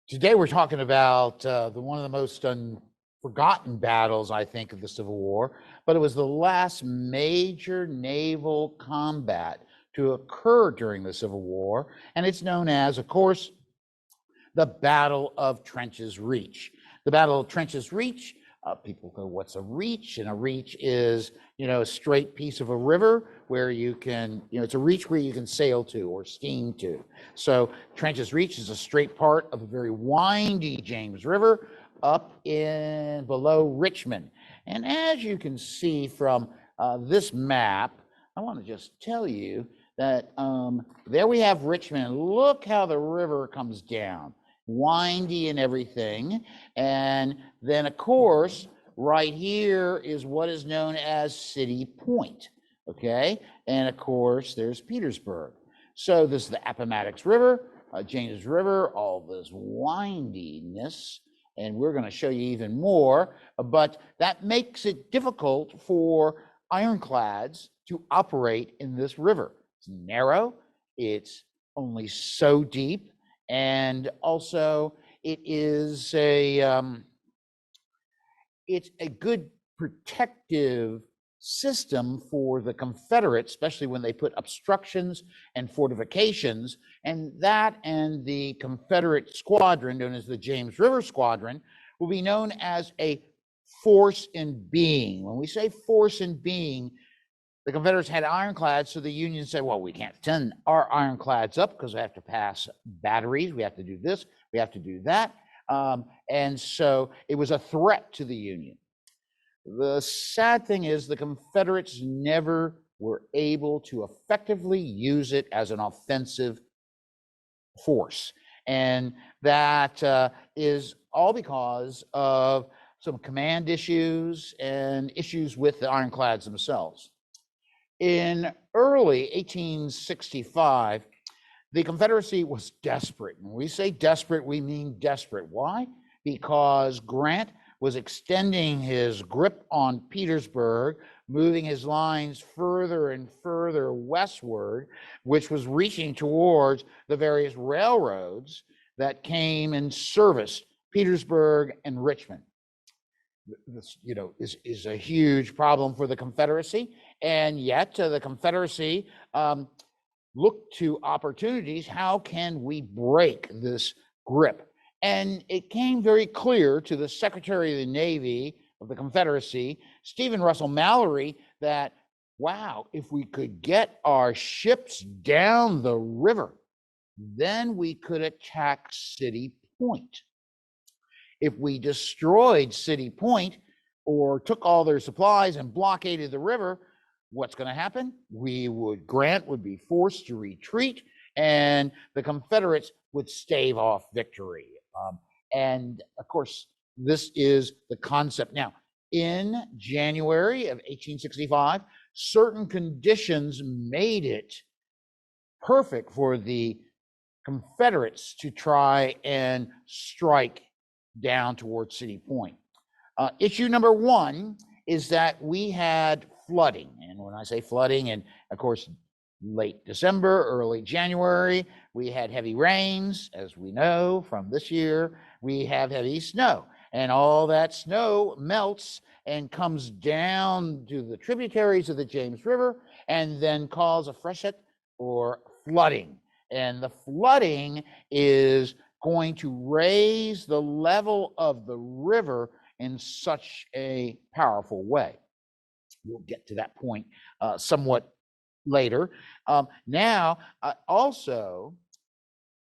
Today we're talking about one of the most forgotten battles, I think, of the Civil War, but it was the last major naval combat to occur during the Civil War, and it's known as, of course, the Battle of Trench's Reach. The Battle of Trench's Reach, people go, what's a reach? And a reach is, a straight piece of a river where you can, it's a reach where you can sail to or steam to. So Trench's Reach is a straight part of a very windy James River up in below Richmond. And as you can see from this map, I want to just tell you that there we have Richmond. Look how the river comes down, windy and everything. And then, of course, right here is what is known as City Point, okay? And, of course, there's Petersburg. So this is the Appomattox River, James River, all this windiness, and we're going to show you even more, but that makes it difficult for ironclads to operate in this river. It's narrow, it's only so deep, and also it is it's a good protective system for the Confederates, especially when they put obstructions and fortifications, and that and the Confederate squadron, known as the James River Squadron, will be known as a force in being. When we say force in being, the Confederates had ironclads, so the Union said, well, we can't send our ironclads up because we have to pass batteries, we have to do this, we have to do that. And so it was a threat to the Union. The sad thing is the Confederates never were able to effectively use it as an offensive force. And that is all because of some command issues and issues with the ironclads themselves. In early 1865, the Confederacy was desperate. When we say desperate, we mean desperate. Why? Because Grant was extending his grip on Petersburg, moving his lines further and further westward, which was reaching towards the various railroads that came and serviced Petersburg and Richmond. This, is a huge problem for the Confederacy, and yet the Confederacy looked to opportunities. How can we break this grip? And it came very clear to the Secretary of the Navy of the Confederacy, Stephen Russell Mallory, that, wow, if we could get our ships down the river, then we could attack City Point. If we destroyed City Point or took all their supplies and blockaded the river, what's going to happen? Grant would be forced to retreat, and the Confederates would stave off victory. And of course, this is the concept. Now, in January of 1865, certain conditions made it perfect for the Confederates to try and strike down towards City Point. Issue number one is that we had flooding. And when I say flooding, and of course, late December, early January, we had heavy rains, as we know from this year. We have heavy snow, and all that snow melts and comes down to the tributaries of the James River and then cause a freshet or flooding. And the flooding is going to raise the level of the river in such a powerful way. We'll get to that point somewhat later. Also,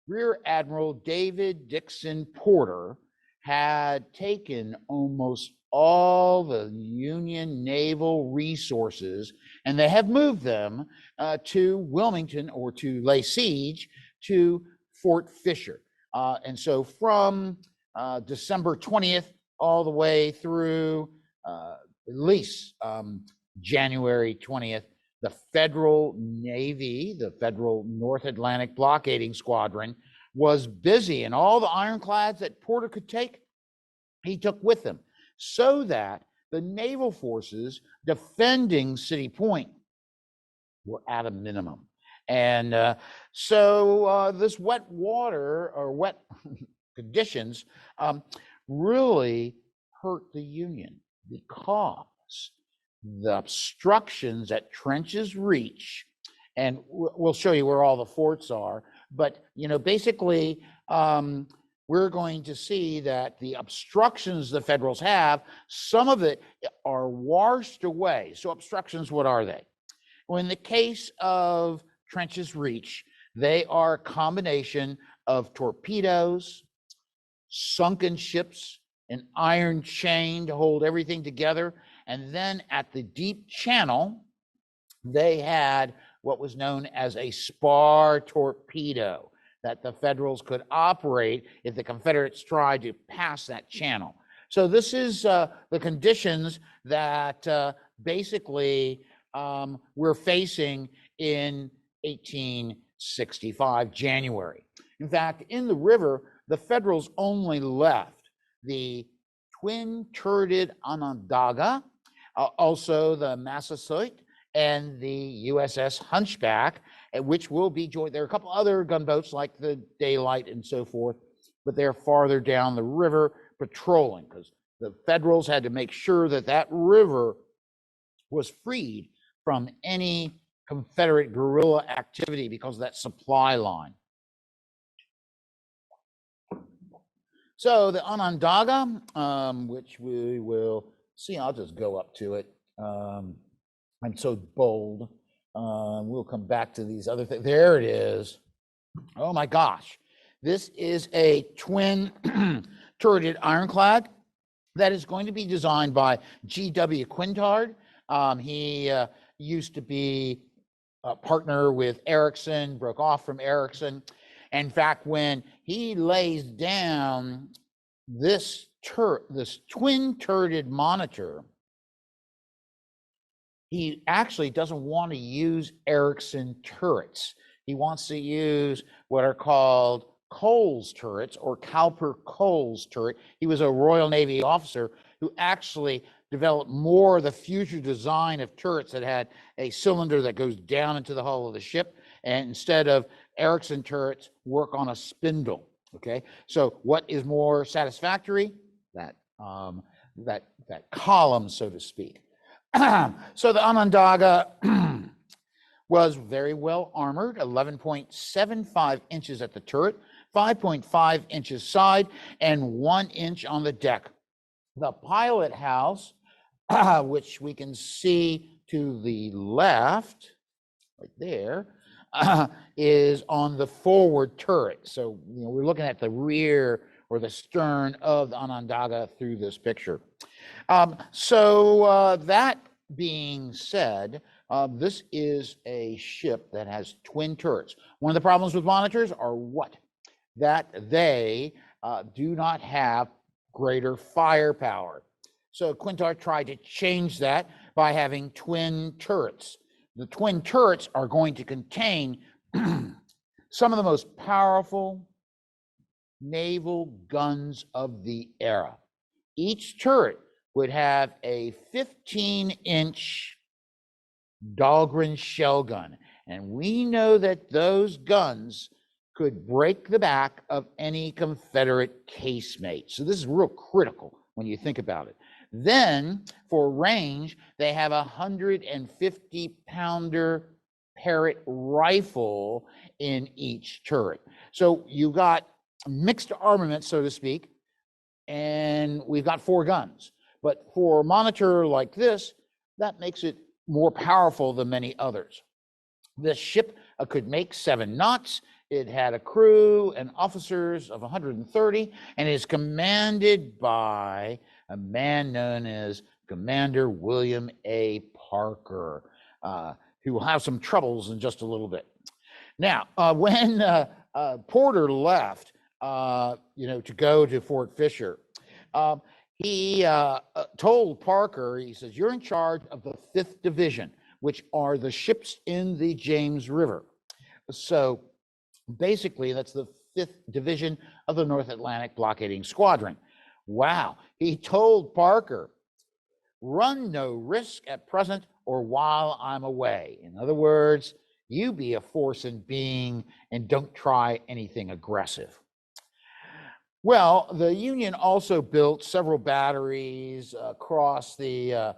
Rear Admiral David Dixon Porter had taken almost all the Union naval resources, and they have moved them to Wilmington, or to lay siege to Fort Fisher. And so from December 20th all the way through at least January 20th, the Federal Navy, the Federal North Atlantic Blockading Squadron, was busy, and all the ironclads that Porter could take, he took with him, so that the naval forces defending City Point were at a minimum. And so this wet water, or wet conditions really hurt the Union, because the obstructions at Trench's Reach, and we'll show you where all the forts are, but basically we're going to see that the obstructions the Federals have, some of it are washed away. So obstructions, what are they? Well, in the case of Trench's Reach, they are a combination of torpedoes, sunken ships, an iron chain to hold everything together. And then at the deep channel, they had what was known as a spar torpedo that the Federals could operate if the Confederates tried to pass that channel. So this is the conditions that basically we're facing in 1865, January. In fact, in the river, the Federals only left the twin-turreted Onondaga, also the Massasoit, and the USS Hunchback, which will be joined. There are a couple other gunboats like the Daylight and so forth, but they're farther down the river patrolling, because the Federals had to make sure that that river was freed from any Confederate guerrilla activity because of that supply line. So the Onondaga, which we will see, I'll just go up to it. I'm so bold. We'll come back to these other things. There it is. Oh my gosh. This is a twin turreted ironclad that is going to be designed by G.W. Quintard. He used to be a partner with Erickson, broke off from Erickson. In fact, when he lays down this twin turreted monitor, he actually doesn't want to use Erickson turrets. He wants to use what are called Cole's turrets, or Cowper Cole's turret. He was a Royal Navy officer who actually developed more of the future design of turrets that had a cylinder that goes down into the hull of the ship, and instead of Erickson turrets, work on a spindle. Okay, so what is more satisfactory? That column, so to speak. So the Onondaga was very well armored, 11.75 inches at the turret, 5.5 inches side, and 1 inch on the deck. The pilot house, which we can see to the left, right there, is on the forward turret. So we're looking at the rear or the stern of the Onondaga through this picture. That being said, this is a ship that has twin turrets. One of the problems with monitors are what? That they do not have greater firepower. So Quintard tried to change that by having twin turrets. The twin turrets are going to contain some of the most powerful naval guns of the era. Each turret would have a 15-inch Dahlgren shell gun. And we know that those guns could break the back of any Confederate casemate. So this is real critical when you think about it. Then, for range, they have a 150-pounder Parrott rifle in each turret. So you got mixed armament, so to speak, and we've got 4 guns. But for a monitor like this, that makes it more powerful than many others. This ship could make 7 knots. It had a crew and officers of 130, and is commanded by a man known as Commander William A. Parker, who will have some troubles in just a little bit. Now, when Porter left, to go to Fort Fisher, he told Parker, he says, "You're in charge of the 5th Division, which are the ships in the James River." So basically, that's the 5th Division of the North Atlantic Blockading Squadron. Wow. He told Parker, "Run no risk at present or while I'm away." In other words, you be a force in being and don't try anything aggressive. Well, the Union also built several batteries across the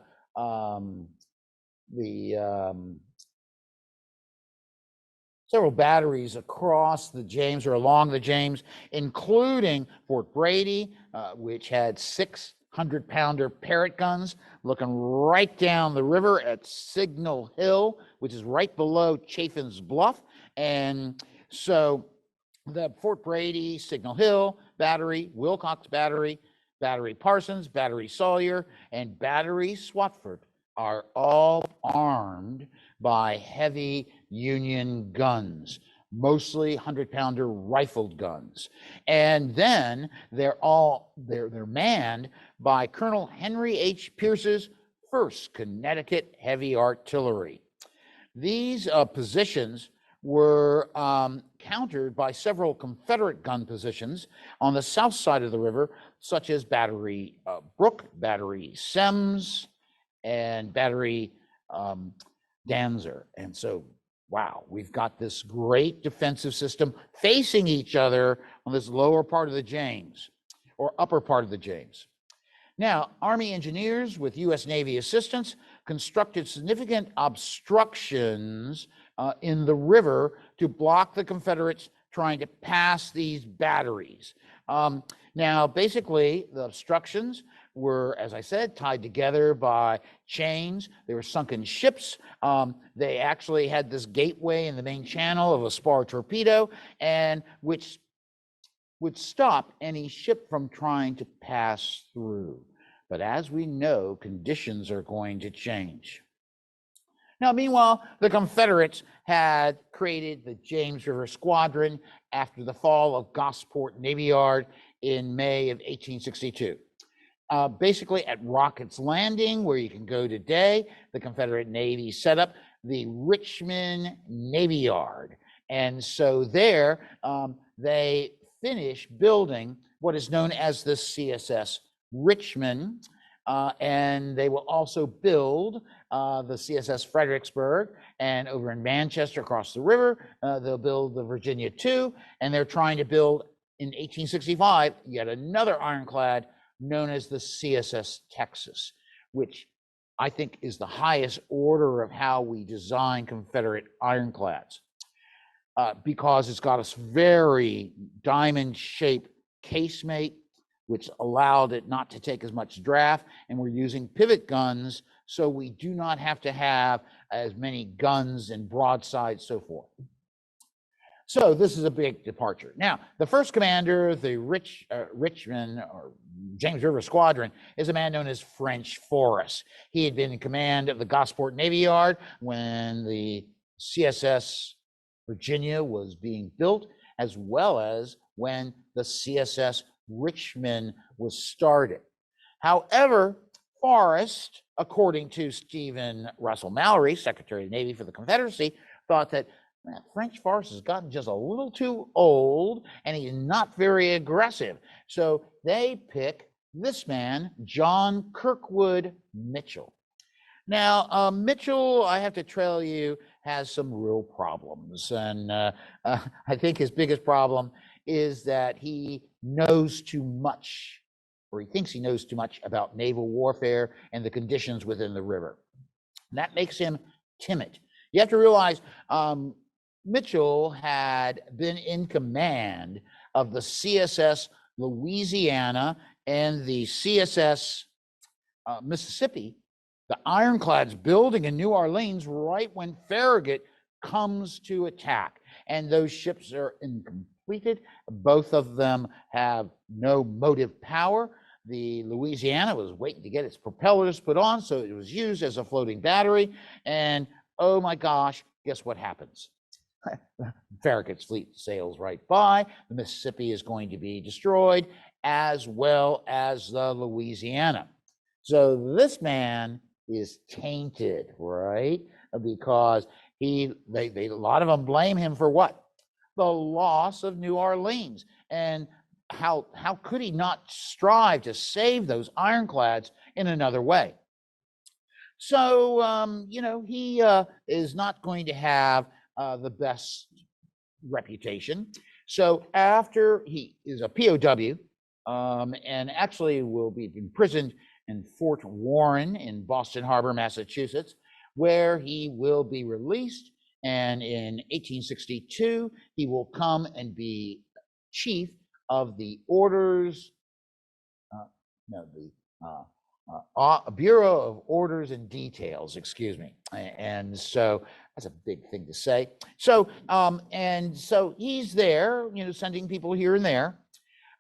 several batteries across the James or along the James, including Fort Brady, which had 600-pounder Parrott guns looking right down the river at Signal Hill, which is right below Chaffin's Bluff. And so the Fort Brady, Signal Hill Battery, Wilcox Battery, Battery Parsons, Battery Sawyer, and Battery Swatford are all armed by heavy Union guns, mostly 100-pounder rifled guns. And then they're manned by Colonel Henry H. Pierce's 1st Connecticut Heavy Artillery. These positions were countered by several Confederate gun positions on the south side of the river, such as Battery Brook, Battery Semmes, and Battery Danzer. And so, wow, we've got this great defensive system facing each other on this lower part of the James, or upper part of the James. Now, Army engineers with U.S. Navy assistance constructed significant obstructions in the river to block the Confederates trying to pass these batteries. Now, basically, the obstructions were, as I said, tied together by chains. They were sunken ships. They actually had this gateway in the main channel of a spar torpedo, and which would stop any ship from trying to pass through. But as we know, conditions are going to change. Now, meanwhile, the Confederates had created the James River Squadron after the fall of Gosport Navy Yard in May of 1862. Basically at Rocket's Landing, where you can go today, the Confederate Navy set up the Richmond Navy Yard. And so there they finished building what is known as the CSS Richmond, and they will also build the CSS Fredericksburg, and over in Manchester across the river, they'll build the Virginia II, and they're trying to build in 1865 yet another ironclad known as the CSS Texas, which I think is the highest order of how we design Confederate ironclads, because it's got a very diamond-shaped casemate, which allowed it not to take as much draft, and we're using pivot guns, so we do not have to have as many guns and broadsides, so forth. So this is a big departure. Now, the first commander of the Richmond or James River Squadron is a man known as French Forrest. He had been in command of the Gosport Navy Yard when the CSS Virginia was being built, as well as when the CSS Richmond was started. However, Forrest, according to Stephen Russell Mallory, Secretary of the Navy for the Confederacy, thought that French Forrest has gotten just a little too old and he's not very aggressive. So they pick this man, John Kirkwood Mitchell. Now, Mitchell, I have to tell you, has some real problems. And I think his biggest problem is that he knows too much, or he thinks he knows too much about naval warfare and the conditions within the river. And that makes him timid. You have to realize Mitchell had been in command of the CSS Louisiana and the CSS Mississippi, the ironclads building in New Orleans right when Farragut comes to attack. And those ships are incompleted. Both of them have no motive power. The Louisiana was waiting to get its propellers put on, so it was used as a floating battery. And oh my gosh, guess what happens? Farragut's fleet sails right by. The Mississippi is going to be destroyed, as well as the Louisiana. So this man is tainted, right? Because a lot of them blame him for what? The loss of New Orleans. And how could he not strive to save those ironclads in another way? So, you know, he is not going to have the best reputation. So after he is a POW, and actually will be imprisoned in Fort Warren in Boston Harbor, Massachusetts, where he will be released. And in 1862, he will come and be chief of the orders, Bureau of Orders and Details, excuse me. And so that's a big thing to say. So, and so he's there, sending people here and there,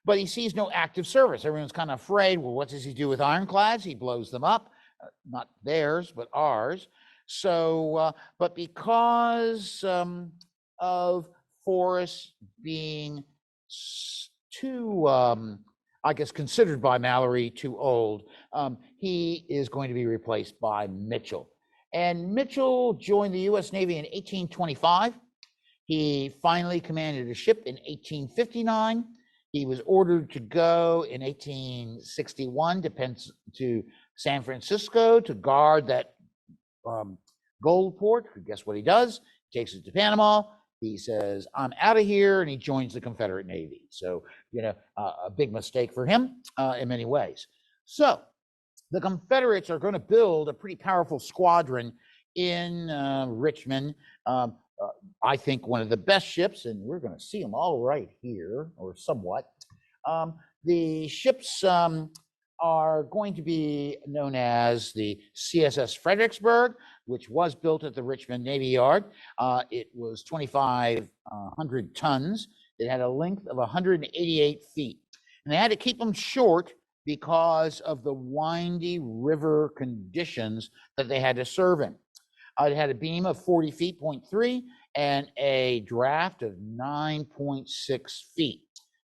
but he sees no active service. Everyone's kind of afraid. Well, what does he do with ironclads? He blows them up, not theirs, but ours. So, but because of Forrest being too, I guess, considered by Mallory too old, he is going to be replaced by Mitchell. And Mitchell joined the U.S. Navy in 1825. He finally commanded a ship in 1859. He was ordered to go in 1861 to San Francisco to guard that gold port. Guess what he does? He takes it to Panama. He says, I'm out of here, and he joins the Confederate Navy. So, a big mistake for him in many ways. So the Confederates are going to build a pretty powerful squadron in Richmond. I think one of the best ships, and we're going to see them all right here, or somewhat. The ships are going to be known as the CSS Fredericksburg, which was built at the Richmond Navy Yard. It was 2,500 tons. It had a length of 188 feet. And they had to keep them short because of the windy river conditions that they had to serve in. It had a beam of 40 feet, 0.3, and a draft of 9.6 feet.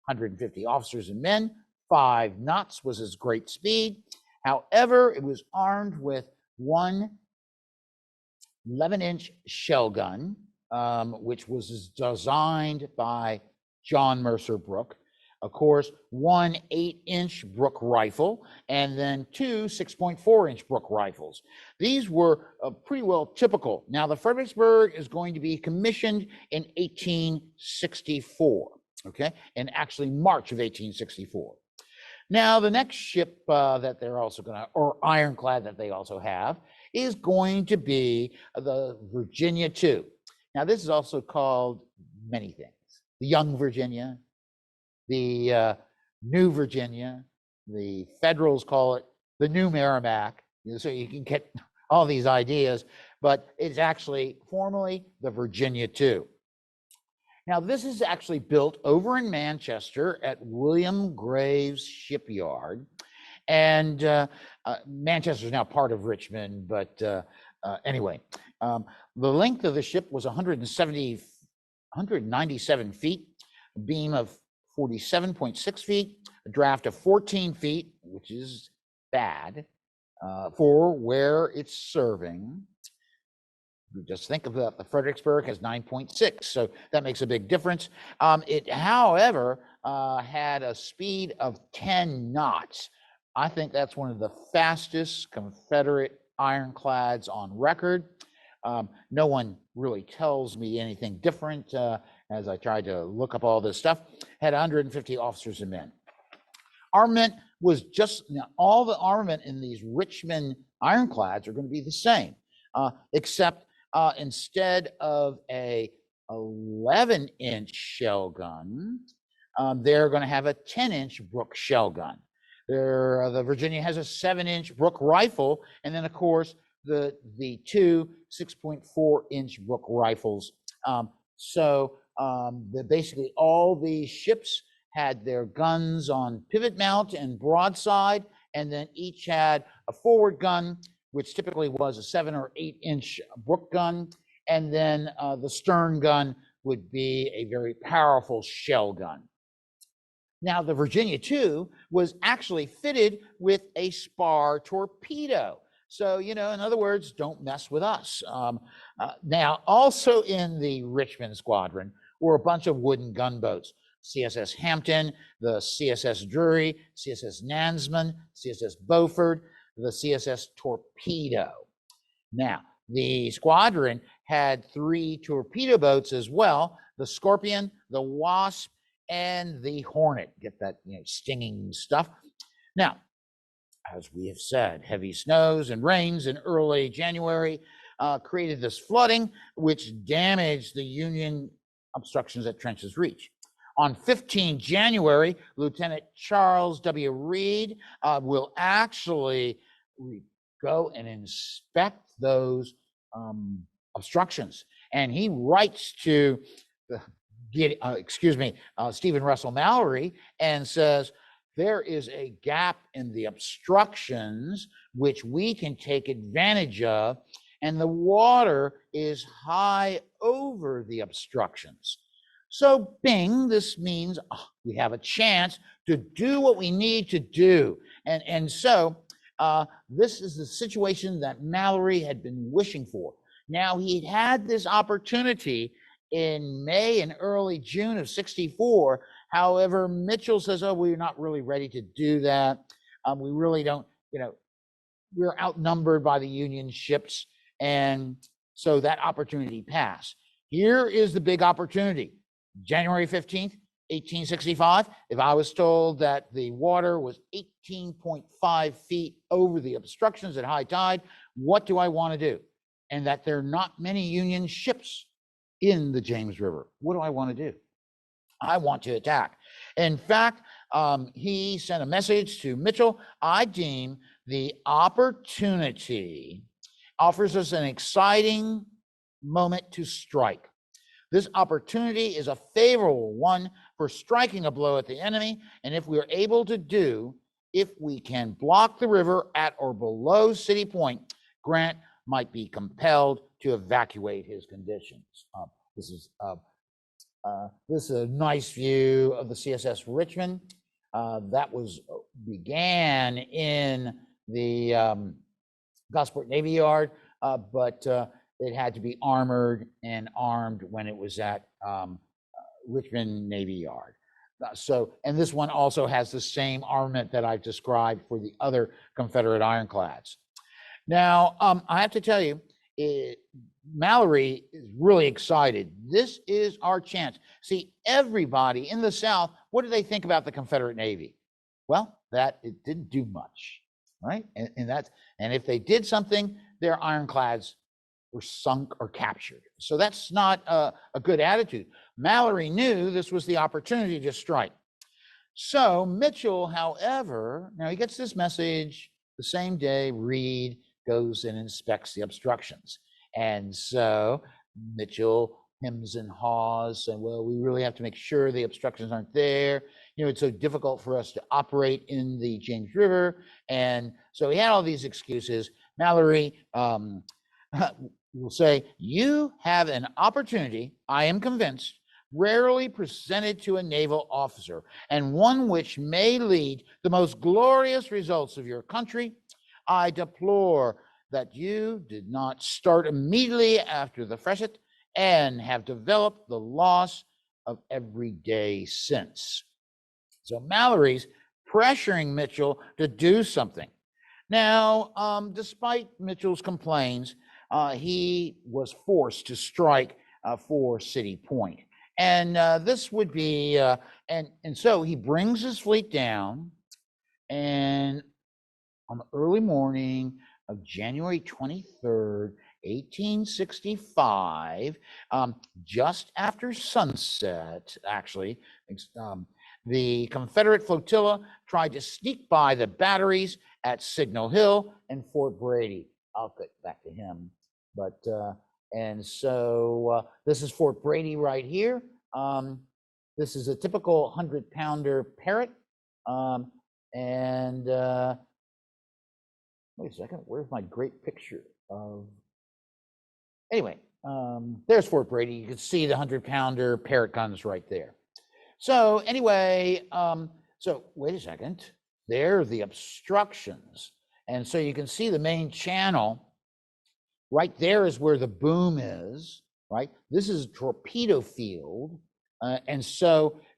150 officers and men, 5 knots was its great speed. However, it was armed with one 11-inch shell gun, which was designed by John Mercer Brooke. Of course, one 8-inch Brooke rifle, and then 2 6.4-inch Brooke rifles. These were pretty well typical. Now, the Fredericksburg is going to be commissioned in 1864, okay, and actually March of 1864. Now, the next ship that they're also going to, or ironclad that they also have, is going to be the Virginia II. Now, this is also called many things. The Young Virginia, the New Virginia, the Federals call it the New Merrimack, so you can get all these ideas, but it's actually formally the Virginia II. Now, this is actually built over in Manchester at William Graves Shipyard. And Manchester is now part of Richmond, but anyway, the length of the ship was 197 feet, a beam of 47.6 feet, a draft of 14 feet, which is bad for where it's serving. Just think about the Fredericksburg has 9.6, so that makes a big difference. It, however, had a speed of 10 knots. I think that's one of the fastest Confederate ironclads on record. No one really tells me anything different as I tried to look up all this stuff. Had 150 officers and men. Armament was just, all the armament in these Richmond ironclads are going to be the same, except instead of a 11-inch shell gun, they're going to have a 10-inch Brooke shell gun. The Virginia has a 7-inch Brooke rifle, and then, of course, the 2 6.4-inch Brooke rifles. Basically, all these ships had their guns on pivot mount and broadside, and then each had a forward gun, which typically was a 7 or 8-inch Brooke gun, and then the stern gun would be a very powerful shell gun. Now, the Virginia II was actually fitted with a spar torpedo. So, in other words, don't mess with us. Now, also in the Richmond squadron were a bunch of wooden gunboats. CSS Hampton, the CSS Drury, CSS Nansemond, CSS Beaufort, the CSS Torpedo. Now, the squadron had 3 torpedo boats as well, the Scorpion, the Wasp, and the Hornet. Get that, stinging stuff. Now, as we have said, heavy snows and rains in early January created this flooding, which damaged the Union obstructions at Trent's Reach. On 15 January, Lieutenant Charles W. Reed will actually go and inspect those obstructions. And he writes to Stephen Russell Mallory and says, there is a gap in the obstructions which we can take advantage of, and the water is high over the obstructions. So bing, this means we have a chance to do what we need to do. And so this is the situation that Mallory had been wishing for. Now, he'd had this opportunity in May and early June of 64. However, Mitchell says, oh, we're not really ready to do that. We really don't, we're outnumbered by the Union ships. And so that opportunity passed. Here is the big opportunity. January 15th, 1865, if I was told that the water was 18.5 feet over the obstructions at high tide, what do I want to do? And that there are not many Union ships in the James River. What do I want to do? I want to attack. In fact, he sent a message to Mitchell. I deem the opportunity offers us an exciting moment to strike. This opportunity is a favorable one for striking a blow at the enemy, and if we are able to if we can block the river at or below City Point, Grant might be compelled to evacuate his conditions. This is a nice view of the CSS Richmond. That began in the Gosport Navy Yard, but it had to be armored and armed when it was at Richmond Navy Yard. And this one also has the same armament that I've described for the other Confederate ironclads. Now, I have to tell you, Mallory is really excited. This is our chance. See, everybody in the South, what do they think about the Confederate Navy? Well, that it didn't do much, right? And if they did something, their ironclads were sunk or captured. So that's not a good attitude. Mallory knew this was the opportunity to strike. So Mitchell, however, now he gets this message the same day. Reed goes and inspects the obstructions. And so Mitchell hems and haws, and well, we really have to make sure the obstructions aren't there. It's so difficult for us to operate in the James River. And so he had all these excuses. Mallory will say, you have an opportunity, I am convinced, rarely presented to a naval officer, and one which may lead the most glorious results of your country. I deplore that you did not start immediately after the freshet and have developed the loss of every day since. So Mallory's pressuring Mitchell to do something. Now, despite Mitchell's complaints, he was forced to strike for City Point. And this would be, and so he brings his fleet down, and on the early morning of January 23rd, 1865, just after sunset, actually, the Confederate flotilla tried to sneak by the batteries at Signal Hill and Fort Brady. I'll get back to him. But, and so this is Fort Brady right here. This is a typical 100-pounder Parrott. And wait a second, where's my great picture of, anyway, there's Fort Brady. You can see the 100-pounder Parrott guns right there. So anyway, so wait a second, there are the obstructions. And so you can see the main channel. Right there is where the boom is, right? This is a torpedo field. And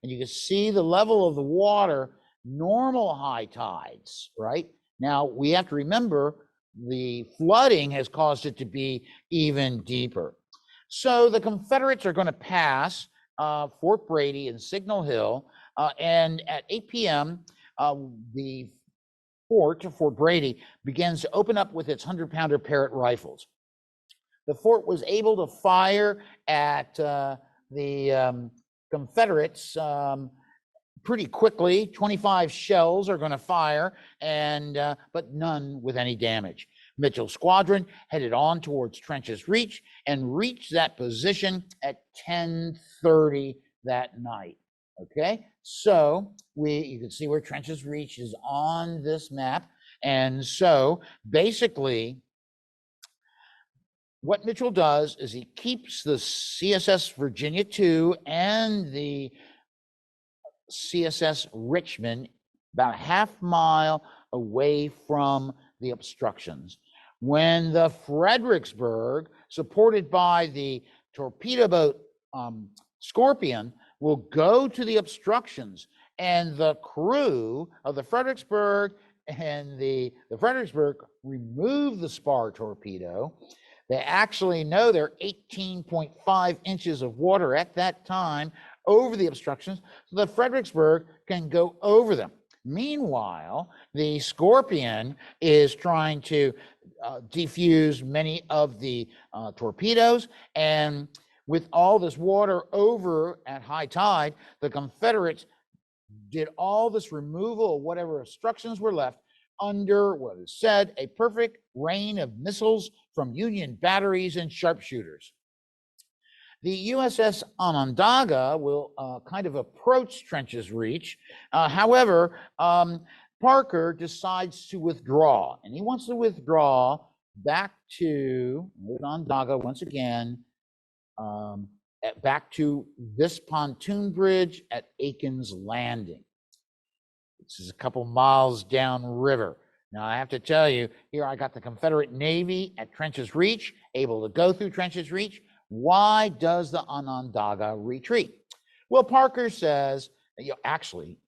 you can see the level of the water, normal high tides, right? Now, we have to remember the flooding has caused it to be even deeper. So the Confederates are going to pass Fort Brady and Signal Hill, and at 8 p.m., the Fort Brady begins to open up with its 100-pounder Parrott rifles. The fort was able to fire at the Confederates pretty quickly. 25 shells are going to fire, but none with any damage. Mitchell's squadron headed on towards Trench's Reach and reached that position at 10:30 that night. Okay, so you can see where Trench's Reach is on this map. And so basically, what Mitchell does is he keeps the CSS Virginia II and the CSS Richmond about a half mile away from the obstructions. When the Fredericksburg, supported by the torpedo boat Scorpion, will go to the obstructions, and the crew of the Fredericksburg and the Fredericksburg remove the spar torpedo. They actually know there are 18.5 inches of water at that time over the obstructions, so the Fredericksburg can go over them. Meanwhile, the Scorpion is trying to defuse many of the torpedoes, and with all this water over at high tide, the Confederates did all this removal of whatever obstructions were left under what is said a perfect rain of missiles from Union batteries and sharpshooters. The USS Onondaga will kind of approach Trench's Reach. However, Parker decides to withdraw, and he wants to withdraw back to Onondaga once again, back to this pontoon bridge at Aiken's Landing. This is a couple miles downriver. Now, I have to tell you, here I got the Confederate Navy at Trench's Reach, able to go through Trench's Reach. Why does the Onondaga retreat? Well, Parker says, actually,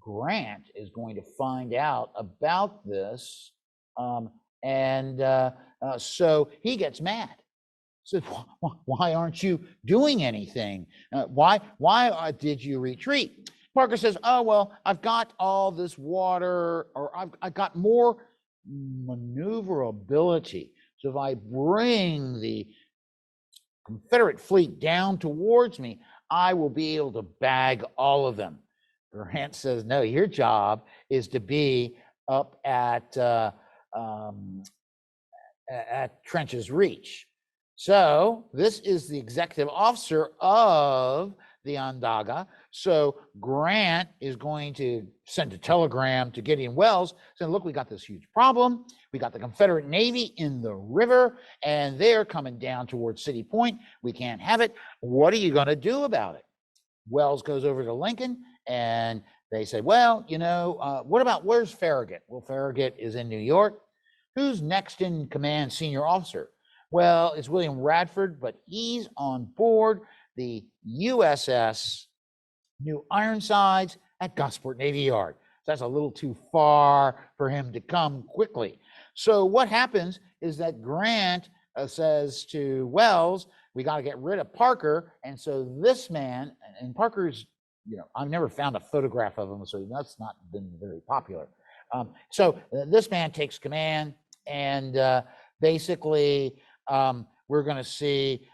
Grant is going to find out about this, so he gets mad. Says, why aren't you doing anything? Why did you retreat? Parker says, oh, well, I've got all this water, or I've got more maneuverability. So if I bring the Confederate fleet down towards me, I will be able to bag all of them. Grant says, no, your job is to be up at Trench's Reach. So this is the executive officer of the Onondaga. So Grant is going to send a telegram to Gideon Wells saying, look, we got this huge problem. We got the Confederate Navy in the river, and they're coming down towards City Point. We can't have it. What are you going to do about it? Wells goes over to Lincoln, and they say, well, where's Farragut? Well, Farragut is in New York. Who's next in command senior officer? Well, it's William Radford, but he's on board the USS New Ironsides at Gosport Navy Yard. So that's a little too far for him to come quickly. So what happens is that Grant says to Wells, we got to get rid of Parker. And so this man, and Parker's, I've never found a photograph of him, so that's not been very popular. So this man takes command, and basically we're going to see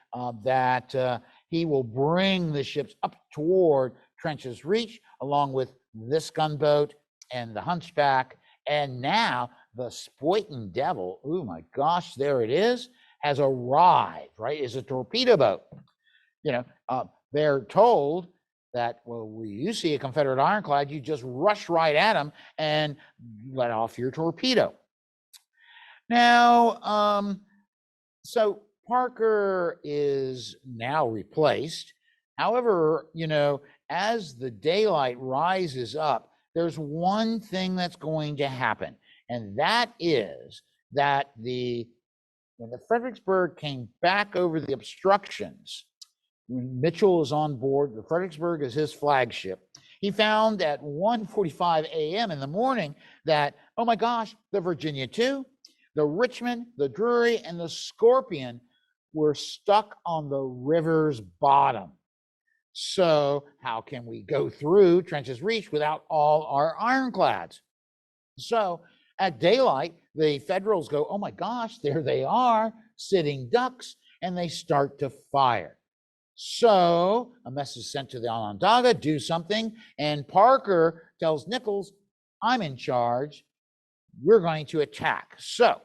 that he will bring the ships up toward Trench's Reach, along with this gunboat and the Hunchback. And now the Spoiton Devil, oh my gosh, there it is, has arrived, right? It's a torpedo boat. They're told that, well, when you see a Confederate ironclad, you just rush right at them and let off your torpedo. Now, so Parker is now replaced. However, as the daylight rises up, there's one thing that's going to happen, and that is that when the Fredericksburg came back over the obstructions, when Mitchell is on board, the Fredericksburg is his flagship, he found at 1:45 a.m. in the morning that, oh my gosh, the Virginia II, the Richmond, the Drury, and the Scorpion were stuck on the river's bottom. So how can we go through Trench's Reach without all our ironclads? So at daylight, the Federals go, oh my gosh, there they are, sitting ducks, and they start to fire. So a message sent to the Onondaga, do something, and Parker tells Nichols, I'm in charge, we're going to attack. So,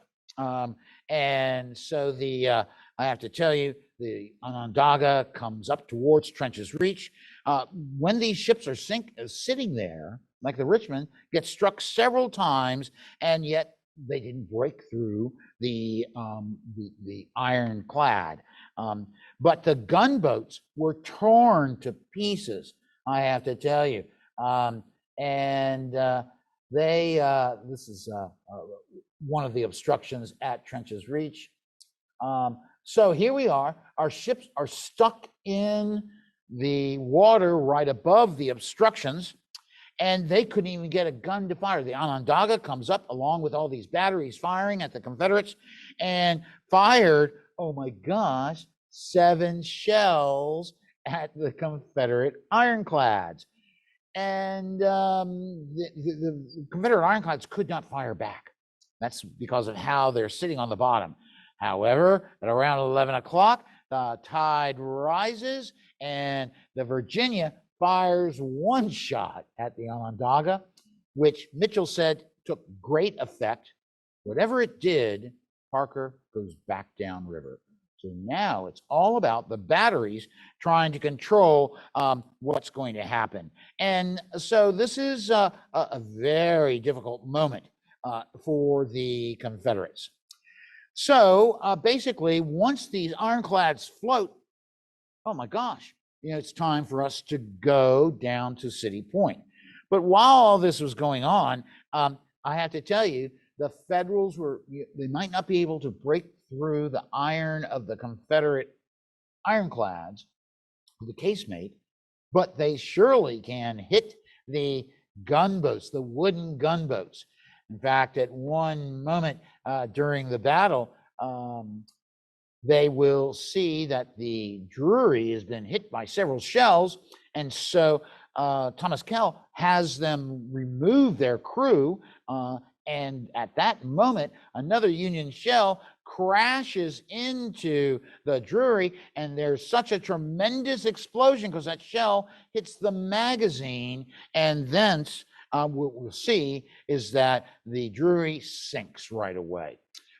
and so I have to tell you, the Onondaga comes up towards Trench's Reach. When these ships are sitting there, like the Richmond, get struck several times, and yet they didn't break through the ironclad. But the gunboats were torn to pieces, I have to tell you. This is one of the obstructions at Trench's Reach. So here we are, our ships are stuck in the water right above the obstructions, and they couldn't even get a gun to fire. The Onondaga comes up along with all these batteries firing at the Confederates and fired, oh my gosh, 7 shells at the Confederate ironclads. And the Confederate ironclads could not fire back. That's because of how they're sitting on the bottom. However, at around 11 o'clock, the tide rises and the Virginia fires 1 shot at the Onondaga, which Mitchell said took great effect. Whatever it did, Parker goes back downriver. So now it's all about the batteries trying to control what's going to happen. And so this is a very difficult moment for the Confederates. So basically, once these ironclads float, oh my gosh, it's time for us to go down to City Point. But while all this was going on, I have to tell you, the Federals they might not be able to break through the iron of the Confederate ironclads, the casemate, but they surely can hit the gunboats, the wooden gunboats. In fact, at one moment during the battle, they will see that the Drury has been hit by several shells, and so Thomas Kell has them remove their crew, and at that moment, another Union shell crashes into the Drury, and there's such a tremendous explosion because that shell hits the magazine, and thence what we'll see is that the Drury sinks right away.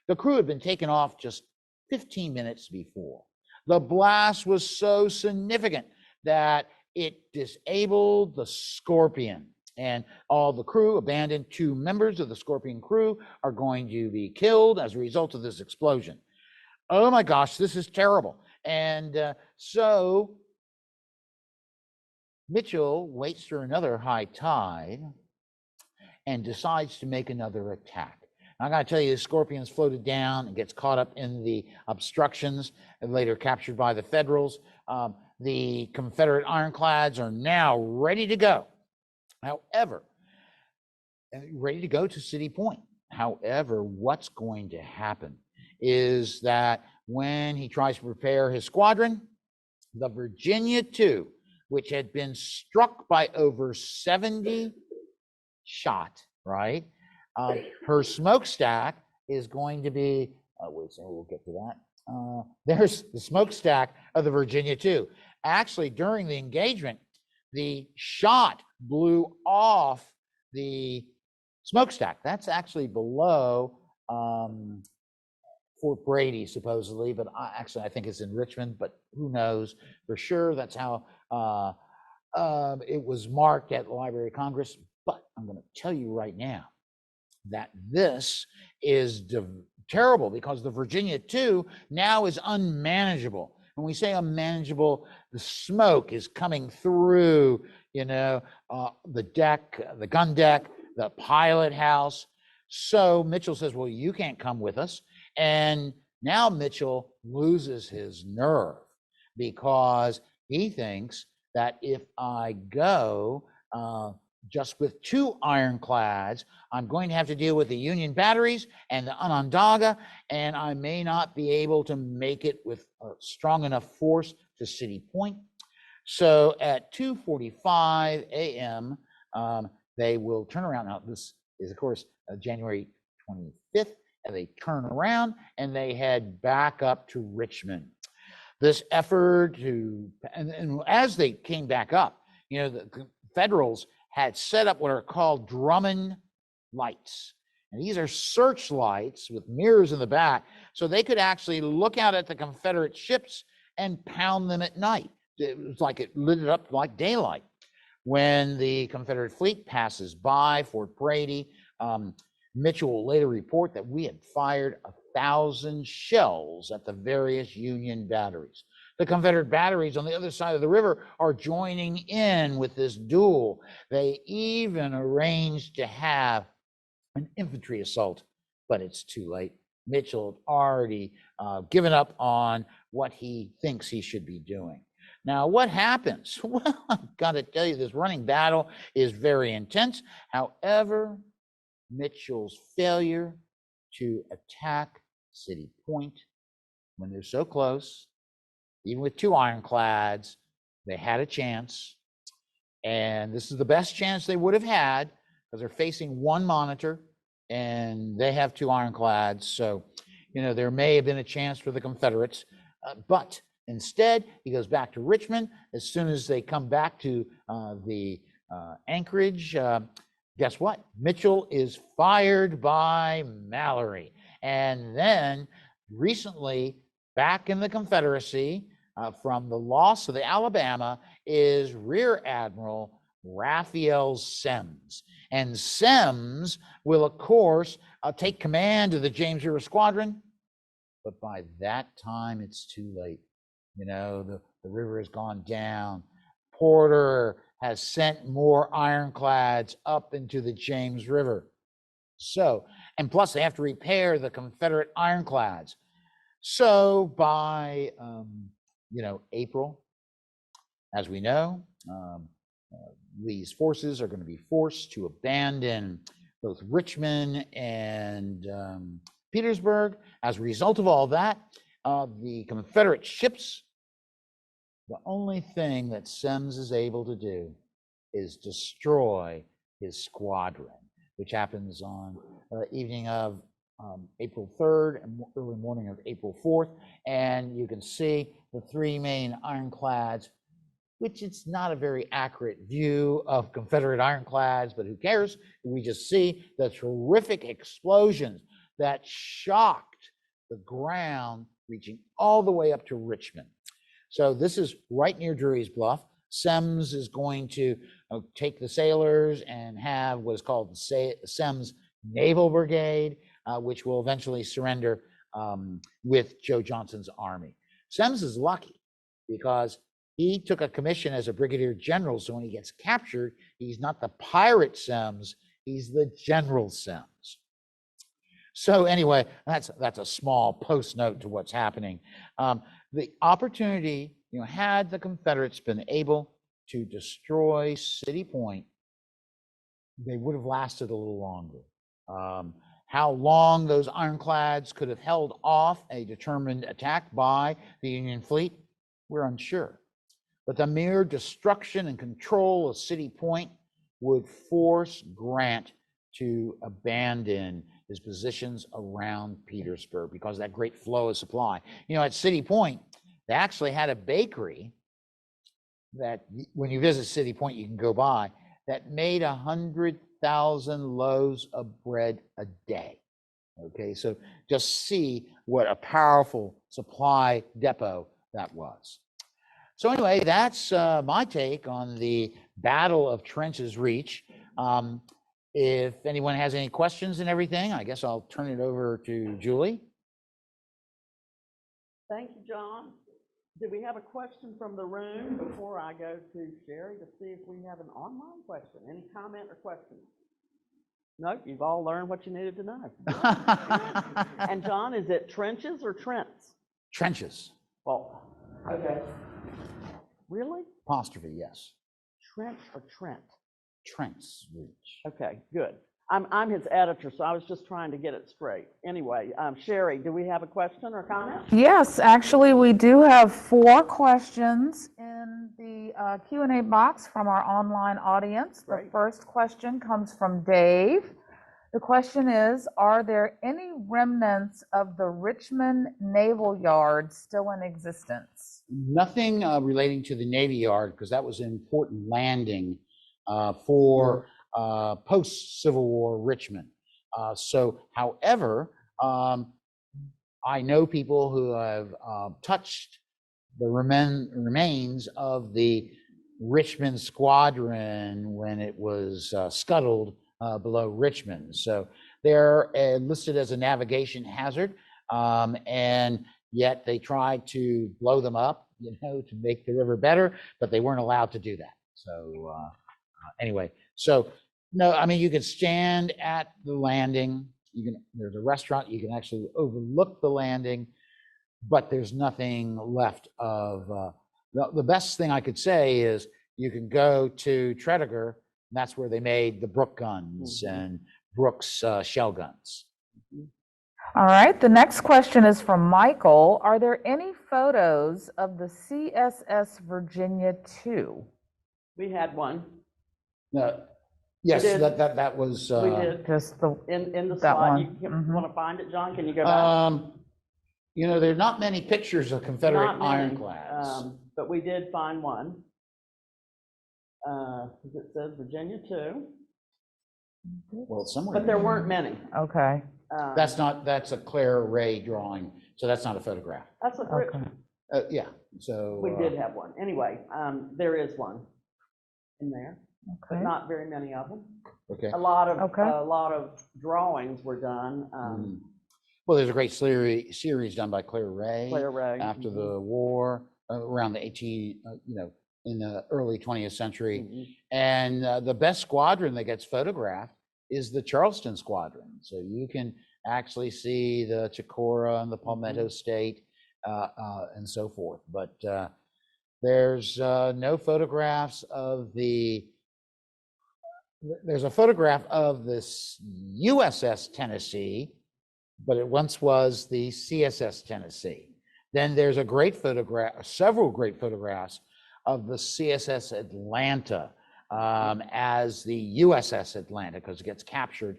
The crew had been taken off just 15 minutes before. The blast was so significant that it disabled the Scorpion, and all the crew abandoned. 2 members of the Scorpion crew are going to be killed as a result of this explosion. Oh my gosh, this is terrible. And so Mitchell waits for another high tide and decides to make another attack. I got to tell you, the Scorpion's floated down and gets caught up in the obstructions and later captured by the Federals. The Confederate ironclads are now ready to go. However, ready to go to City Point. However, what's going to happen is that when he tries to prepare his squadron, the Virginia II, which had been struck by over 70 shot, right? Her smokestack is going to be, wait a second, we'll get to that. There's the smokestack of the Virginia II. Actually, during the engagement, the shot blew off the smokestack. That's actually below Fort Brady, supposedly, but I think it's in Richmond, but who knows for sure. That's how it was marked at the Library of Congress. But I'm going to tell you right now that this is terrible because the Virginia II now is unmanageable. When we say unmanageable, the smoke is coming through, the deck, the gun deck, the pilot house. So Mitchell says, well, you can't come with us. And now Mitchell loses his nerve because he thinks that if I go just with 2 ironclads, I'm going to have to deal with the Union batteries and the Onondaga, and I may not be able to make it with a strong enough force to City Point. So at 2:45 a.m., they will turn around. Now, this is, of course, January 25th, and they turn around and they head back up to Richmond. This effort to, and as they came back up, you know, the Federals had set up what are called Drummond lights. And these are searchlights with mirrors in the back, so they could actually look out at the Confederate ships and pound them at night. It was like it lit it up like daylight. When the Confederate fleet passes by Fort Brady, Mitchell will later report that we had fired 1,000 shells at the various Union batteries. The Confederate batteries on the other side of the river are joining in with this duel. They even arranged to have an infantry assault, but it's too late. Mitchell had already given up on what he thinks he should be doing. Now, what happens? Well, I've got to tell you, this running battle is very intense. However, Mitchell's failure to attack City Point when they're so close, even with 2 ironclads, they had a chance. And this is the best chance they would have had, because they're facing 1 monitor and they have 2 ironclads. So, you know, there may have been a chance for the Confederates, but instead he goes back to Richmond. As soon as they come back to the anchorage, guess what? Mitchell is fired by Mallory. And then recently, back in the Confederacy, from the loss of the Alabama, is Rear Admiral Raphael Semmes. And Semmes will, of course, take command of the James River Squadron. But by that time, it's too late. You know, the river has gone down. Porter has sent more ironclads up into the James River. So, and plus they have to repair the Confederate ironclads. So by, you know, April, as we know, Lee's forces are going to be forced to abandon both Richmond and Petersburg. As a result of all that, the Confederate ships, the only thing that Semmes is able to do is destroy his squadron, which happens on the evening of April 3rd and early morning of April 4th. And you can see the 3 main ironclads, which it's not a very accurate view of Confederate ironclads, but who cares? We just see the terrific explosions that shocked the ground, reaching all the way up to Richmond. So this is right near Drury's Bluff. Semmes is going to take the sailors and have what is called the Semmes Naval Brigade, which will eventually surrender with Joe Johnston's army. Semmes is lucky because he took a commission as a brigadier general, so when he gets captured, he's not the pirate Semmes, he's the General Semmes. So anyway, that's a small post note to what's happening. The opportunity, you know, had the Confederates been able to destroy City Point, they would have lasted a little longer. How long those ironclads could have held off a determined attack by the Union fleet, we're unsure. But the mere destruction and control of City Point would force Grant to abandon his positions around Petersburg because of that great flow of supply. You know, at City Point, they actually had a bakery that when you visit City Point, you can go by, that made 100,000 loaves of bread a day. Okay, so just see what a powerful supply depot that was. So anyway, that's my take on the Battle of Trench's Reach. If anyone has any questions and everything, I guess I'll turn it over to Julie. Thank you, John. Do we have a question from the room before I go to Sherry to see if we have an online question? Any comment or question? No, you've all learned what you needed to know. And John, is it trenches or Trents? Trenches. Well, okay. Really? Apostrophe, yes. Trent or Trent? Trent's Reach. Okay, good. I'm his editor, so I was just trying to get it straight. Anyway, Sherry, do we have a question or comment? Yes, actually, we do have 4 questions in in the Q&A box from our online audience. The Great. first question comes from Dave. The question is, are there any remnants of the Richmond Naval Yard still in existence? Nothing relating to the Navy Yard, because that was an important landing for post-Civil War Richmond. However, I know people who have touched the remains of the Richmond Squadron when it was scuttled below Richmond. So they're listed as a navigation hazard, and yet they tried to blow them up, to make the river better, but they weren't allowed to do that. So anyway, so no, I mean, you can stand at the landing. There's a restaurant, you can actually overlook the landing, but there's nothing left of, the best thing I could say is you can go to Tredegar, and that's where they made the Brooke guns and Brooks shell guns. All right, the next question is from Michael. Are there any photos of the CSS Virginia II? We had one. Yes, did. that was. We did. Just the In the that slide. one. You Mhm. want to find it, John? Can you go back? There are not many pictures of Confederate Not many, ironclads. but we did find one. It says Virginia II, Well, it's somewhere. but there weren't many. Okay. That's a Claire Ray drawing, so that's not a photograph. That's a great. Okay. Yeah, so. We did have one. Anyway, there is one in there, but Okay. not very many of them. Okay. A lot Okay. of drawings were done. Well, there's a great series done by Claire Ray. Claire Ray. After the war, around the in the early 20th century. And the best squadron that gets photographed is the Charleston Squadron. So you can actually see the Chicora and the Palmetto State and so forth. But there's no photographs of there's a photograph of this USS Tennessee, but it once was the CSS Tennessee. Then there's several great photographs of the CSS Atlanta as the USS Atlanta, because it gets captured.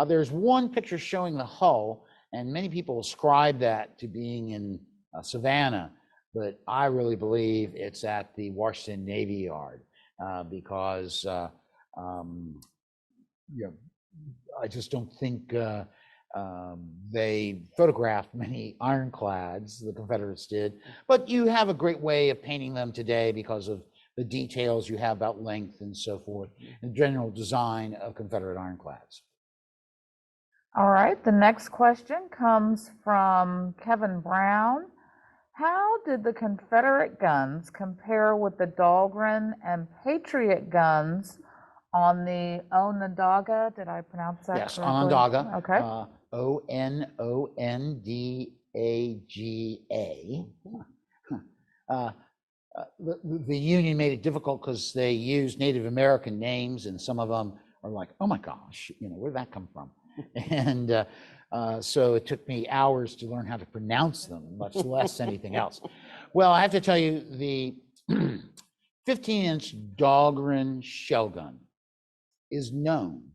There's one picture showing the hull, and many people ascribe that to being in Savannah, but I really believe it's at the Washington Navy Yard because I just don't think they photographed many ironclads, the Confederates did, but you have a great way of painting them today because of the details you have about length and so forth, and general design of Confederate ironclads. All right, the next question comes from Kevin Brown. How did the Confederate guns compare with the Dahlgren and Patriot guns on the Onondaga? Did I pronounce that correctly? Yes, Onondaga. Okay. Onondaga. The Union made it difficult because they used Native American names, and some of them are like, oh my gosh, where'd that come from? And so it took me hours to learn how to pronounce them, much less anything else. Well, I have to tell you, the 15-inch Dahlgren shell gun is known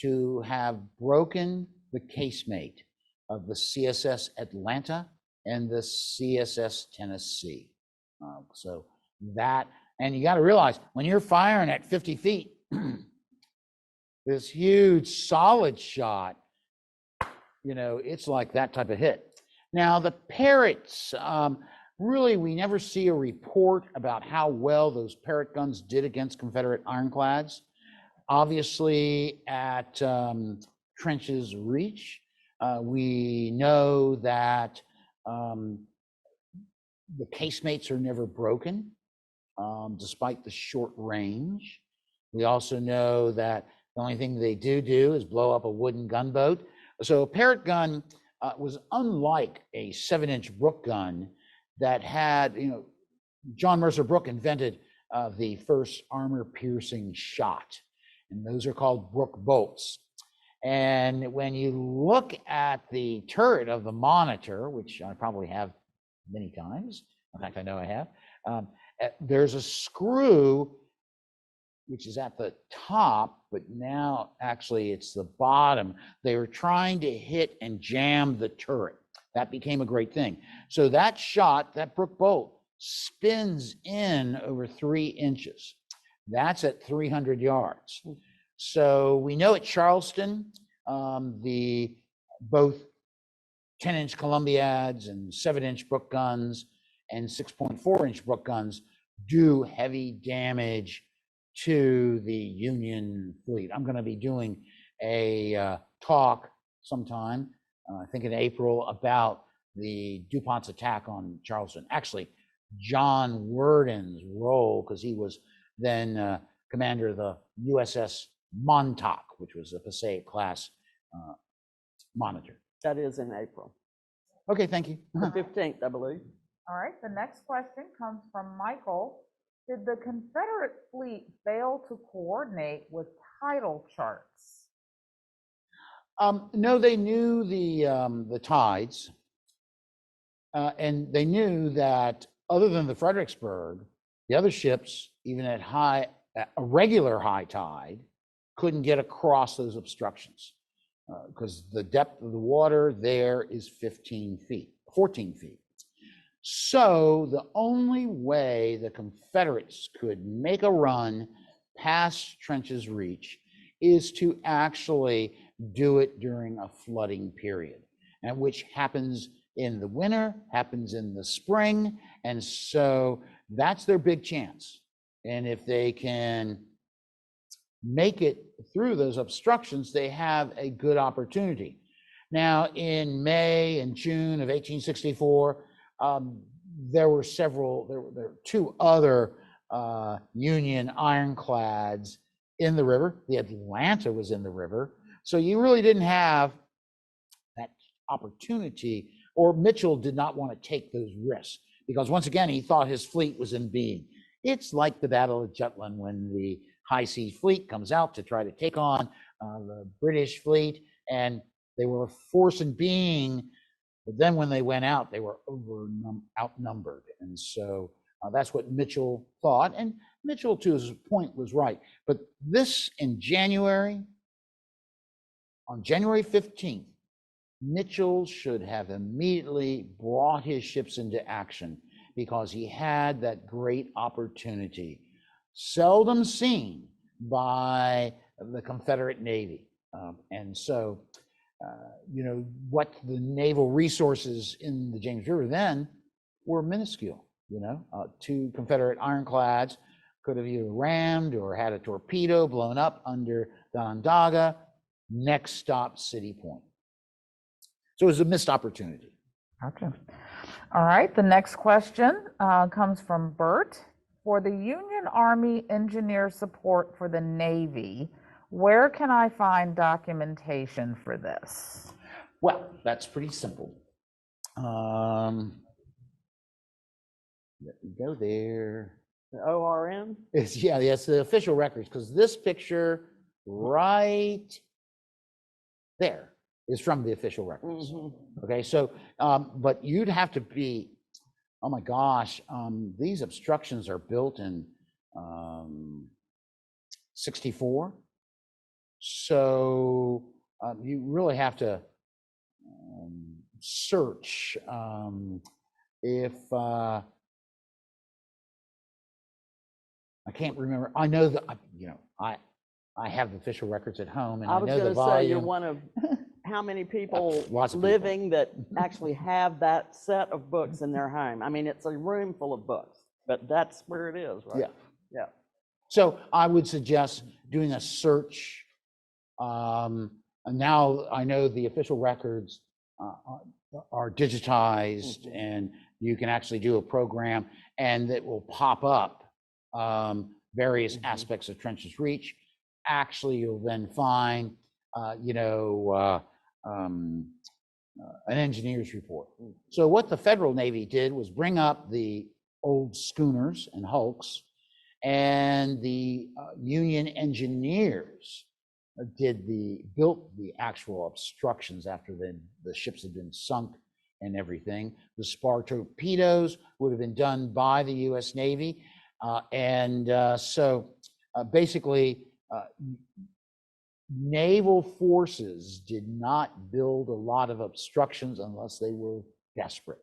to have broken the casemate of the CSS Atlanta and the CSS Tennessee. So that, and you got to realize when you're firing at 50 feet, this huge solid shot, it's like that type of hit. Now the Parrots, really, we never see a report about how well those Parrot guns did against Confederate ironclads. Obviously, at Trench's Reach, we know that the casemates are never broken, despite the short range. We also know that the only thing they do is blow up a wooden gunboat. So a Parrot gun was unlike a 7-inch Brooke gun that had, John Mercer Brooke invented the first armor-piercing shot, and those are called Brooke bolts. And when you look at the turret of the Monitor, which I probably have many times, in fact, I know I have, There's a screw which is at the top, but now actually it's the bottom. They were trying to hit and jam the turret. That became a great thing. So that shot, that Brook bolt, spins in over 3 inches. That's at 300 yards. So we know at Charleston, the both 10-inch Columbiads and 7-inch Brook guns and 6.4-inch Brook guns do heavy damage to the Union fleet. I'm going to be doing a talk sometime, I think in April, about the DuPont's attack on Charleston. Actually, John Worden's role, because he was then commander of the USS Montauk, which was a Passaic class monitor. That is in April, Okay, thank you. the 15th, I believe. All right, the next question comes from Michael. Did the Confederate fleet fail to coordinate with tidal charts? No, they knew the tides, and they knew that other than the Fredericksburg, the other ships, even at a regular high tide, couldn't get across those obstructions because the depth of the water there is 14 feet. So the only way the Confederates could make a run past Trench's Reach is to actually do it during a flooding period, and which happens in the winter, happens in the spring, and so that's their big chance. And if they can make it through those obstructions, they have a good opportunity. Now, in May and June of 1864, there were 2 other Union ironclads in the river. The Atlanta was in the river. So you really didn't have that opportunity, or Mitchell did not want to take those risks because once again, he thought his fleet was in being. It's like the Battle of Jutland when the High Seas Fleet comes out to try to take on the British fleet, and they were a force in being. But then when they went out, they were outnumbered. And so that's what Mitchell thought. And Mitchell, to his point, was right. But this in January, on January 15th, Mitchell should have immediately brought his ships into action because he had that great opportunity, seldom seen by the Confederate Navy. And so, you know, what the naval resources in the James River then were minuscule. You know, 2 Confederate ironclads could have either rammed or had a torpedo blown up under the Onondaga. Next stop, City Point. So it was a missed opportunity. Gotcha. All right, the next question comes from Bert. For the Union Army engineer support for the Navy, where can I find documentation for this? Well, that's pretty simple. Let me go there. The ORN? It's the official records, because this picture right there is from the official records. Mm-hmm. Okay, so but you'd have to be, oh my gosh, these obstructions are built in 64. So you really have to search. If I can't remember, I know that, you know, I have the official records at home, and I was know the going to say volume. you're one of how many people Lots of living that actually have that set of books in their home. I mean, it's a room full of books, but that's where it is, right? Yeah. Yeah. So I would suggest doing a search. And now I know the official records are digitized, and you can actually do a program, and it will pop up various aspects of Trench's Reach. Actually, you'll then find, you know, an engineer's report. So what the Federal Navy did was bring up the old schooners and hulks, and the Union engineers built the actual obstructions after the ships had been sunk and everything. The spar torpedoes would have been done by the US Navy. Basically, naval forces did not build a lot of obstructions unless they were desperate.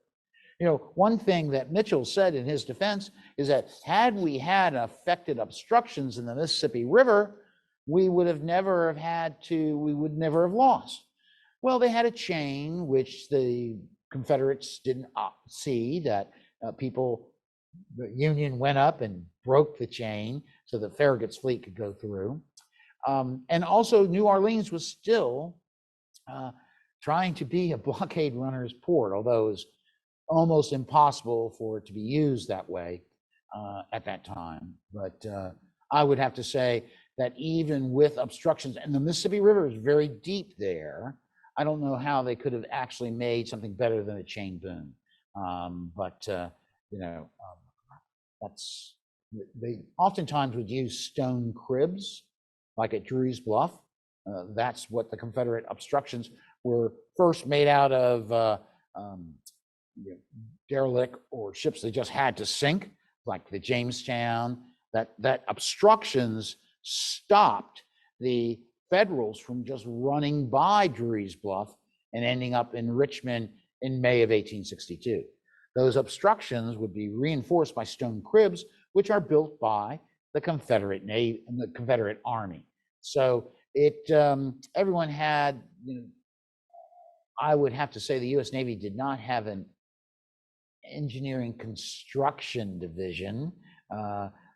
You know, one thing that Mitchell said in his defense is that had we had effective obstructions in the Mississippi River, we would never have lost. Well, they had a chain, which the Confederates didn't see, that the Union went up and broke the chain so the Farragut's fleet could go through. And also New Orleans was still trying to be a blockade runner's port, although it was almost impossible for it to be used that way at that time. But I would have to say that even with obstructions, and the Mississippi River is very deep there, I don't know how they could have actually made something better than a chain boom. They oftentimes would use stone cribs, like at Drew's Bluff. That's what the Confederate obstructions were first made out of, derelict or ships they just had to sink, like the Jamestown. That obstructions stopped the Federals from just running by Drew's Bluff and ending up in Richmond in May of 1862. Those obstructions would be reinforced by stone cribs, which are built by the Confederate Navy and the Confederate Army. So everyone had, I would have to say the US Navy did not have an engineering construction division.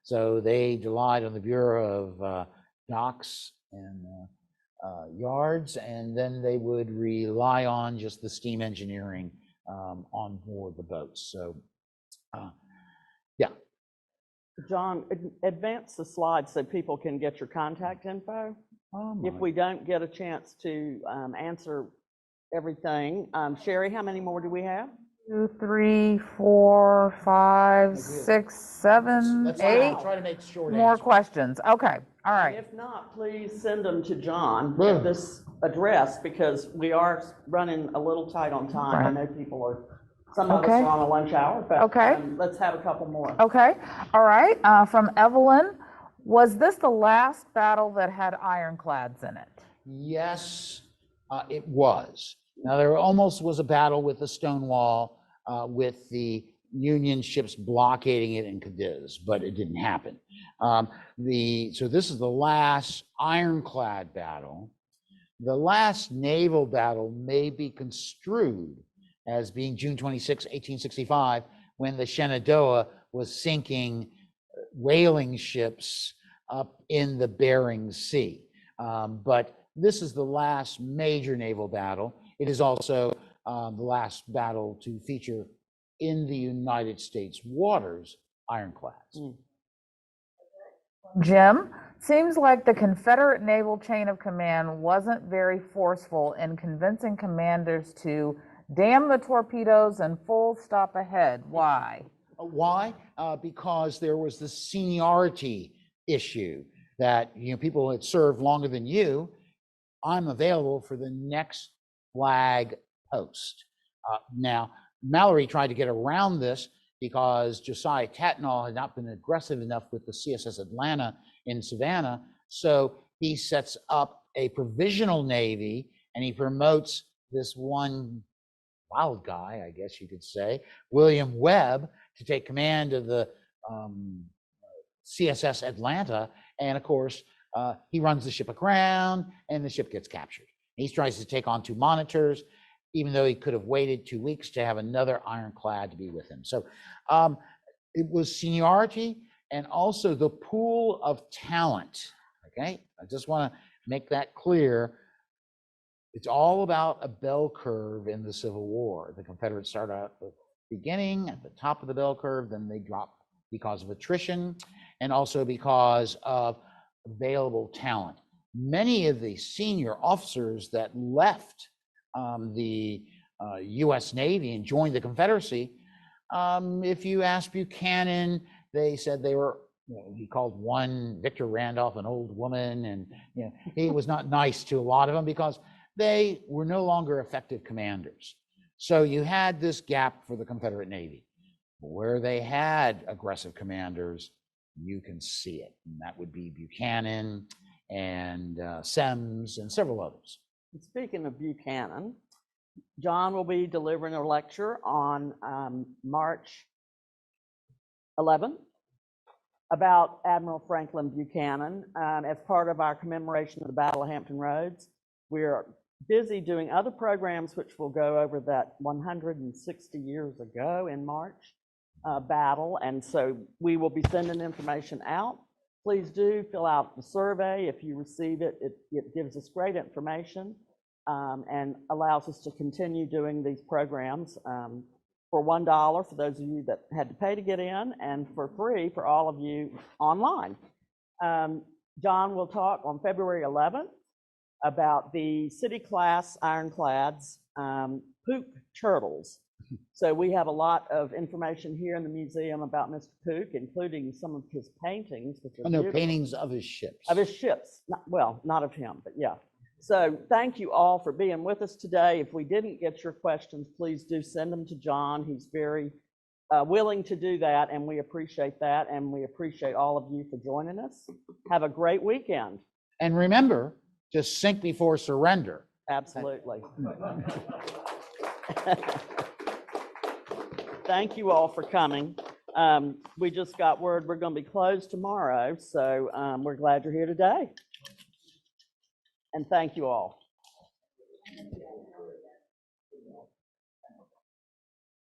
So they relied on the Bureau of Docks and Yards, and then they would rely on just the steam engineering on board the boats. So, yeah. John, advance the slides so people can get your contact info. If we don't get a chance to answer everything, Sherry, how many more do we have? 2, 3, 4, 5, 6, 7, Let's 8 try to make short more answers. questions. Okay, all right. If not, please send them to John at this address, because we are running a little tight on time. Right. I know people are, some of us are on a lunch hour, but Okay. Let's have a couple more. Okay, all right. From Evelyn, was this the last battle that had ironclads in it? Yes, it was. Now, there almost was a battle with the Stonewall with the Union ships blockading it in Cadiz, but it didn't happen. So this is the last ironclad battle. The last naval battle may be construed as being June 26, 1865, when the Shenandoah was sinking whaling ships up in the Bering Sea. But this is the last major naval battle. It is also the last battle to feature in the United States waters ironclads. Jim, seems like the Confederate naval chain of command wasn't very forceful in convincing commanders to dam the torpedoes and full stop ahead. Why? Why? Because there was the seniority issue that people had served longer than you. I'm available for the next flag post. Now, Mallory tried to get around this because Josiah Tatnall had not been aggressive enough with the CSS Atlanta in Savannah. So he sets up a provisional navy and he promotes this one wild guy, I guess you could say, William Webb, to take command of the CSS Atlanta. And of course, he runs the ship aground and the ship gets captured. He tries to take on 2 monitors, even though he could have waited 2 weeks to have another ironclad to be with him. So it was seniority and also the pool of talent, okay? I just want to make that clear. It's all about a bell curve in the Civil War. The Confederates start out at the beginning, at the top of the bell curve, then they drop because of attrition and also because of available talent. Many of the senior officers that left the US Navy and joined the Confederacy, if you ask Buchanan, they said they were, he called one Victor Randolph an old woman, and he was not nice to a lot of them because they were no longer effective commanders. So you had this gap for the Confederate Navy. Where they had aggressive commanders, you can see it. And that would be Buchanan and Semmes and several others. Speaking of Buchanan, John will be delivering a lecture on March 11th about Admiral Franklin Buchanan as part of our commemoration of the Battle of Hampton Roads. We're busy doing other programs which will go over that 160 years ago in March battle, and so we will be sending information out. Please do fill out the survey. If you receive it, it gives us great information and allows us to continue doing these programs for $1 for those of you that had to pay to get in, and for free for all of you online. John will talk on February 11th about the city class ironclads, Pook turtles. So we have a lot of information here in the museum about Mr. Pook, including some of his paintings, which are beautiful. Paintings of his ships. Of his ships. Not of him, but yeah. So thank you all for being with us today. If we didn't get your questions, please do send them to John. He's very willing to do that, and we appreciate that, and we appreciate all of you for joining us. Have a great weekend. And remember to sink before surrender. Absolutely. Thank you all for coming. We just got word we're going to be closed tomorrow, so we're glad you're here today. And thank you all.